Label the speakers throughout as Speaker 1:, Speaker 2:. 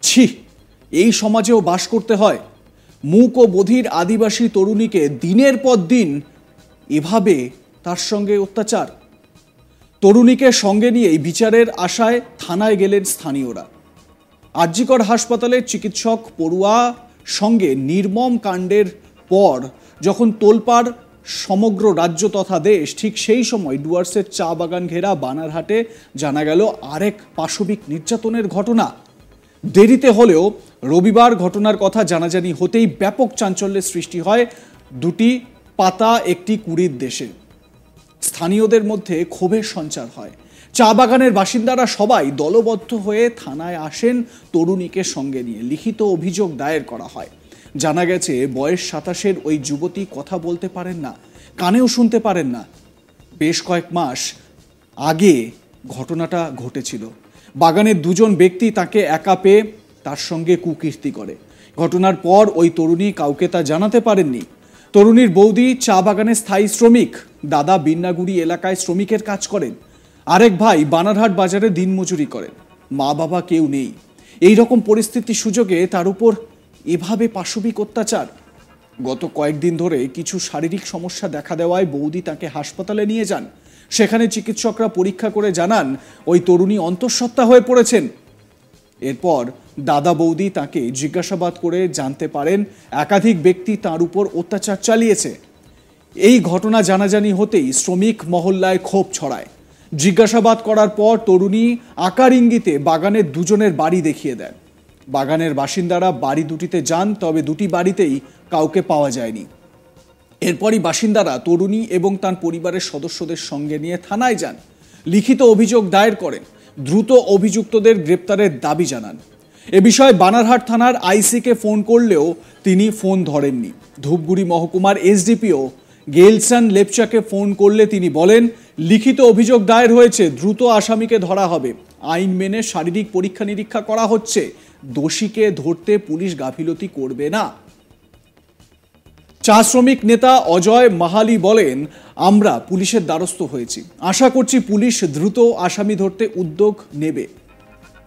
Speaker 1: ছি, এই সমাজেও বাস করতে হয়। মূক ও বধির আদিবাসী তরুণীকে দিনের পর দিন এভাবে তার সঙ্গে অত্যাচার। তরুণীকে সঙ্গে নিয়েই বিচারের আশায় থানায় গেলেন স্থানীয়রা। আরজিকর হাসপাতালের চিকিৎসক পড়ুয়া সঙ্গে নির্মম কাণ্ডের পর যখন তোলপাড় সমগ্র রাজ্য তথা দেশ, ঠিক সেই সময় ডুয়ার্সের চা বাগান ঘেরা বানারহাটে জানা গেল আরেক পাশবিক নির্যাতনের ঘটনা। দেরিতে হলেও রবিবার ঘটনার কথা জানাজানি হতেই ব্যাপক চাঞ্চল্যের সৃষ্টি হয় দুটি পাতা একটি কুড়ির দেশে। স্থানীয়দের মধ্যে ক্ষোভের সঞ্চার হয়। চা বাগানের বাসিন্দারা সবাই দলবদ্ধ হয়ে থানায় আসেন তরুণীকে সঙ্গে নিয়ে। লিখিত অভিযোগ দায়ের করা হয়। জানা গেছে বয়স 27-এর ওই যুবতী কথা বলতে পারেন না, কানেও শুনতে পারেন না। বেশ কয়েক মাস আগে ঘটনাটা ঘটেছিল। বাগানের দুজন ব্যক্তি তাকে একা পেয়ে তার সঙ্গে কুকীর্তি করে। ঘটনার পর ওই তরুণী কাউকে তা জানাতে পারেননি। তরুণীর বৌদি চা বাগানের স্থায়ী শ্রমিক, দাদা বিন্নাগুড়ি এলাকায় শ্রমিকের কাজ করেন, আরেক ভাই বানারহাট বাজারে দিনমজুরি করেন। মা বাবা কেউ নেই। এই রকম পরিস্থিতির সুযোগে তার উপর এভাবে পাশবিক অত্যাচার। গত কয়েকদিন ধরে কিছু শারীরিক সমস্যা দেখা দেওয়ায় বৌদি তাকে হাসপাতালে নিয়ে যান। সেখানে চিকিৎসকরা পরীক্ষা করে জানান ওই তরুণী অন্তঃসত্ত্বা হয়ে পড়েছেন। এরপর দাদা বৌদি তাকে জিজ্ঞাসাবাদ করে জানতে পারেন একাধিক ব্যক্তি তার উপর অত্যাচার চালিয়েছে। এই ঘটনা জানাজানি হতেই শ্রমিক মহল্লায় ক্ষোভ ছড়ায়। জিজ্ঞাসাবাদ করার পর তরুণী আকার ইঙ্গিতে বাগানের দুজনের বাড়ি দেখিয়ে দেন। বাগানের বাসিন্দারা বাড়ি দুটিতে যান, তবে দুটি বাড়িতেই কাউকে পাওয়া যায়নি। এরপরই বাসিন্দারা তরুণী এবং তার পরিবারের সদস্যদের সঙ্গে নিয়ে থানায় যান, লিখিত অভিযোগ দায়ের করেন, দ্রুত অভিযুক্তদের গ্রেপ্তারের দাবি জানান। এ বিষয়ে বানারহাট থানার আইসিকে ফোন করলেও তিনি ফোন ধরেননি। ধূপগুড়ি মহকুমার এসডিপিও গেলসন লেপচাকে ফোন করলে তিনি বলেন, লিখিত অভিযোগ দায়ের হয়েছে, দ্রুত আসামিকে ধরা হবে, আইন মেনে শারীরিক পরীক্ষা নিরীক্ষা করা হচ্ছে, দোষীকে ধরতে পুলিশ গাফিলতি করবে না। চা শ্রমিক নেতা অজয় মাহালি বলেন, আমরা পুলিশের দ্বারস্থ হয়েছি, আশা করছি পুলিশ দ্রুত আসামি ধরতে উদ্যোগ নেবে,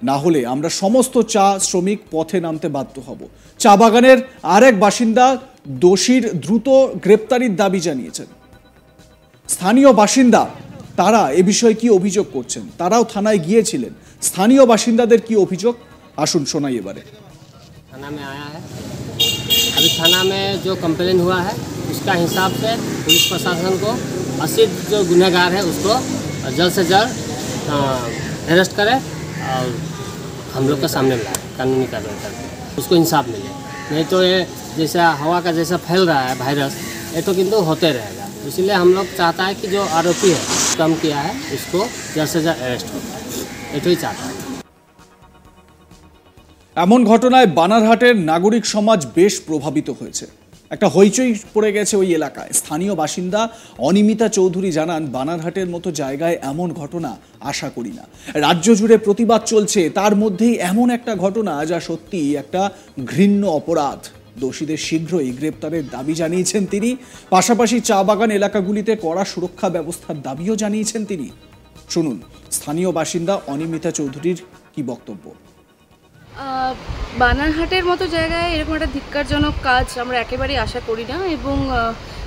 Speaker 1: না হলে আমরা সমস্ত চা শ্রমিক পথে নামতে বাধ্য হব। চা বাগানের আরেক বাসিন্দা দোষীর দ্রুত গ্রেপ্তারির দাবি জানিয়েছেন। স্থানীয় বাসিন্দা তারা এ বিষয়ে কি অভিযোগ করছেন, তারাও থানায় গিয়েছিলেন। স্থানীয় বাসিন্দাদের কি অভিযোগ, আসুন শোনাই এবারে।
Speaker 2: थाना में आया है, अभी थाना में जो कंप्लेन हुआ है उसका हिसाब से पुलिस प्रशासन को असिद्ध जो गुनहगार है उसको जल्द से जल्द अरेस्ट करे और हम लोग के सामने लाए, कानूनी कार्रवाई करके उसको इंसाफ मिले। नहीं तो ये जैसा हवा का जैसा फैल रहा है वायरस, ये तो किंतु होते रहेगा। इसीलिए हम लोग चाहता है कि जो आरोपी है कम किया है उसको जल्द से जल्द अरेस्ट हो, ये तो ही चाहता है।
Speaker 1: এমন ঘটনায় বানারহাটের নাগরিক সমাজ বেশ প্রভাবিত হয়েছে। একটা হইচই পড়ে গেছে ওই এলাকায়। স্থানীয় বাসিন্দা অনিমিতা চৌধুরী জানান, বানারহাটের মতো জায়গায় এমন ঘটনা আশা করি না। রাজ্য জুড়ে প্রতিবাদ চলছে, তার মধ্যেই এমন একটা ঘটনা যা সত্যি একটা ঘৃণ্য অপরাধ। দোষীদের শীঘ্রই গ্রেপ্তারের দাবি জানিয়েছেন তিনি। পাশাপাশি চা বাগান এলাকাগুলিতে কড়া সুরক্ষা ব্যবস্থার দাবিও জানিয়েছেন তিনি। শুনুন স্থানীয় বাসিন্দা অনিমিতা চৌধুরীর কি বক্তব্য।
Speaker 3: বানারহাটের মতো জায়গায় এরকম একটা ধিক্কারজনক কাজ আমরা একেবারেই আশা করি না, এবং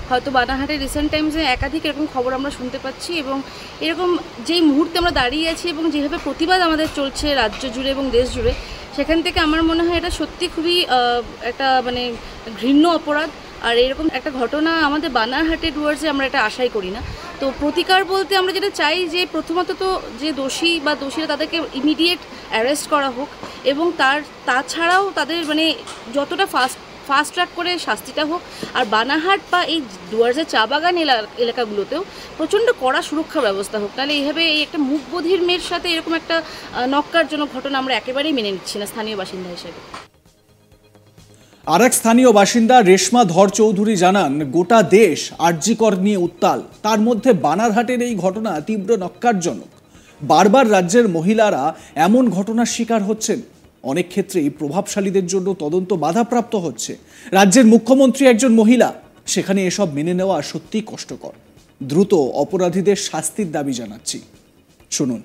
Speaker 3: হয়তো বানারহাটের রিসেন্ট টাইমসে একাধিক এরকম খবর আমরা শুনতে পাচ্ছি, এবং এরকম যেই মুহূর্তে আমরা দাঁড়িয়ে আছি এবং যেভাবে প্রতিবাদ আমাদের চলছে রাজ্য জুড়ে এবং দেশ জুড়ে, সেখান থেকে আমার মনে হয় এটা সত্যি খুবই একটা মানে ঘৃণ্য অপরাধ। আর এরকম একটা ঘটনা আমাদের বানারহাটে ডুয়ার্সে আমরা এটা আশাই করি না। তো প্রতিকার বলতে আমরা যেটা চাই যে প্রথমত তো যে দোষী বা দোষীরা তাদেরকে ইমিডিয়েট অ্যারেস্ট করা হোক, এবং তাছাড়াও তাদের মানে যতটা ফাস্ট ট্র্যাক করে শাস্তিটা হোক। আর বানারহাট বা এই ডুয়ার্সের চা বাগান এলাকাগুলোতেও প্রচণ্ড কড়া সুরক্ষা ব্যবস্থা হোক, তাহলে এইভাবে এই একটা মুখবধির মেয়ের সাথে এরকম একটা নক্কারজনক ঘটনা আমরা একেবারেই মেনে নিচ্ছি না স্থানীয় বাসিন্দা হিসেবে।
Speaker 1: আরেক স্থানীয় বাসিন্দা রেশমা ধর চৌধুরী জানান, গোটা দেশ আরজিকর নিয়ে উত্তাল, তার মধ্যে বানারহাটের এই ঘটনা তীব্র নক্কারজনক। বারবার রাজ্যের মহিলারা এমন ঘটনার শিকার হচ্ছেন। অনেক ক্ষেত্রেই প্রভাবশালীদের জন্য তদন্ত বাধাপ্রাপ্ত হচ্ছে। রাজ্যের মুখ্যমন্ত্রী একজন মহিলা, সেখানে এসব মেনে নেওয়া সত্যিই কষ্টকর। দ্রুত অপরাধীদের শাস্তির দাবি জানাচ্ছি। শুনুন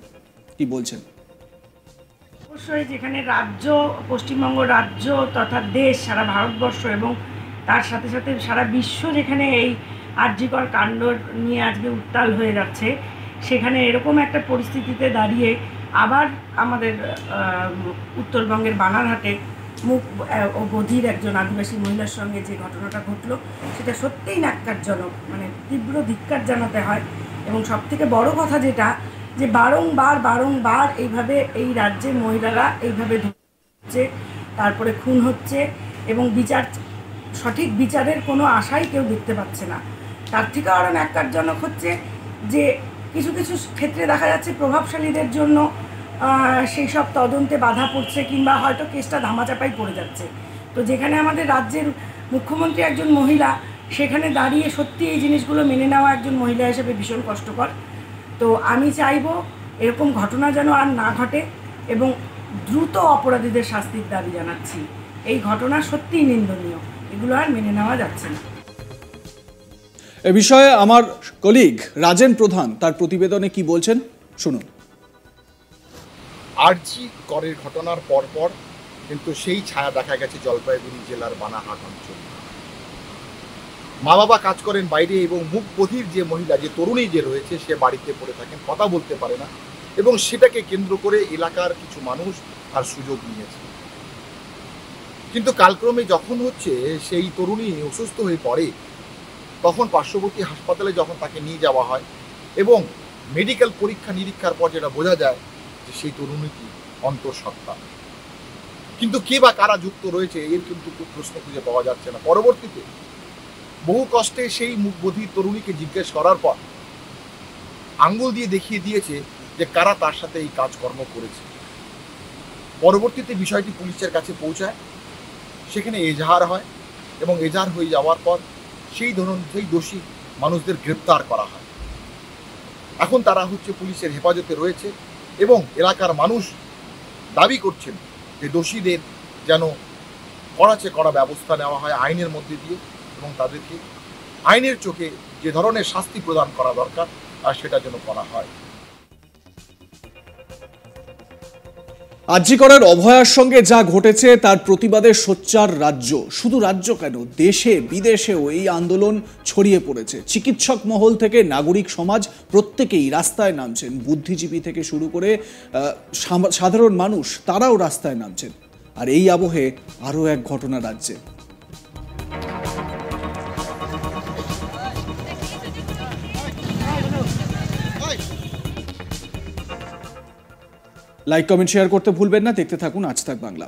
Speaker 1: কি বলছেন।
Speaker 4: অবশ্যই যেখানে রাজ্য, পশ্চিমবঙ্গ রাজ্য তথা দেশ, সারা ভারতবর্ষ এবং তার সাথে সাথে সারা বিশ্ব যেখানে এই আরজিকর কাণ্ড নিয়ে আজকে উত্তাল হয়ে যাচ্ছে, সেখানে এরকম একটা পরিস্থিতিতে দাঁড়িয়ে আবার আমাদের উত্তরবঙ্গের বানারহাটে মুখ ও বধির একজন আদিবাসী মহিলার সঙ্গে যে ঘটনাটা ঘটলো, সেটা সত্যিই ন্যাক্কারজনক, মানে তীব্র ধিক্কার জানাতে হয়। এবং সবথেকে বড় কথা যেটা, যে বারংবার এইভাবে এই রাজ্যে মহিলারা এইভাবে হচ্ছে, তারপরে খুন হচ্ছে এবং সঠিক বিচারের কোনো আশাই কেউ দেখতে পাচ্ছে না। তার থেকে আরও ন্যাক্কারজনক হচ্ছে যে কিছু কিছু ক্ষেত্রে দেখা যাচ্ছে প্রভাবশালীদের জন্য সেই সব তদন্তে বাধা পড়ছে, কিংবা হয়তো কেসটা ধামাচাপাই পড়ে যাচ্ছে। তো যেখানে আমাদের রাজ্যের মুখ্যমন্ত্রী একজন মহিলা, সেখানে দাঁড়িয়ে সত্যি এই জিনিসগুলো মেনে নেওয়া একজন মহিলা হিসেবে ভীষণ কষ্টকর। তো আমি চাইবো এরকম ঘটনা যেন আর না ঘটে এবং দ্রুত অপরাধীদের শাস্তির দাবি জানাচ্ছি। এই ঘটনা সত্যিই নিন্দনীয়, এগুলো আর মেনে নেওয়া যাচ্ছে না।
Speaker 1: এ বিষয়ে আমার কলিগ রাজেন প্রধান তার প্রতিবেদনে কি বলছেন শুনুন।
Speaker 5: আরজি করের ঘটনার পরপর কিন্তু সেই ছায়া দেখা গেছে জলপাইগুড়ি জেলার বানাহাট অঞ্চলে। মা বাবা কাজ করেন বাইরে এবং মুখ বধির যে মহিলা, যে তরুণী যে রয়েছে, সে বাড়িতে পড়ে থাকেন, কথা বলতে পারে না, এবং সেটাকে কেন্দ্র করে এলাকার কিছু মানুষ আর সুযোগ নিয়েছে। কিন্তু কালক্রমে যখন হচ্ছে সেই তরুণী অসুস্থ হয়ে পড়ে, তখন পার্শ্ববর্তী হাসপাতালে যখন তাকে নিয়ে যাওয়া হয় এবং মেডিকেল পরীক্ষা নিরীক্ষার পর যেটা বোঝা যায় যে সেই তরুণীটি অন্তঃসত্ত্বা। কিন্তু কে বা কারা যুক্ত রয়েছে এর কিন্তু প্রশ্ন খুঁজে পাওয়া যাচ্ছে না। পরবর্তীতে বহু কষ্টে সেই মুখবধির তরুণীকে জিজ্ঞেস করার পর আঙ্গুল দিয়ে দেখিয়ে দিয়েছে যে কারা তার সাথে এই কাজকর্ম করেছে। পরবর্তীতে বিষয়টি পুলিশের কাছে পৌঁছায়, সেখানে এজাহার হয় এবং এজাহার হয়ে যাওয়ার পর সেই দোষী মানুষদের গ্রেপ্তার করা হয়। এখন তারা পুলিশের হেফাজতে রয়েছে এবং এলাকার মানুষ দাবি করছেন যে দোষীদের যেন কড়া ব্যবস্থা নেওয়া হয় আইনের মধ্যে দিয়ে, এবং তাদেরকে আইনের চোখে যে ধরনের শাস্তি প্রদান করা দরকার আর সেটা যেন করা হয়।
Speaker 1: আরজি করের অভয়ার সঙ্গে যা ঘটেছে তার প্রতিবাদে সোচ্চার রাজ্য, শুধু রাজ্য কেন, দেশে বিদেশেও এই আন্দোলন ছড়িয়ে পড়েছে। চিকিৎসক মহল থেকে নাগরিক সমাজ প্রত্যেকেই রাস্তায় নামছেন, বুদ্ধিজীবী থেকে শুরু করে সাধারণ মানুষ তারাও রাস্তায় নামছেন। আর এই আবহে আরও এক ঘটনা রাজ্যে। লাইক কমেন্ট শেয়ার করতে ভুলবেন না। দেখতে থাকুন আজ তাক বাংলা।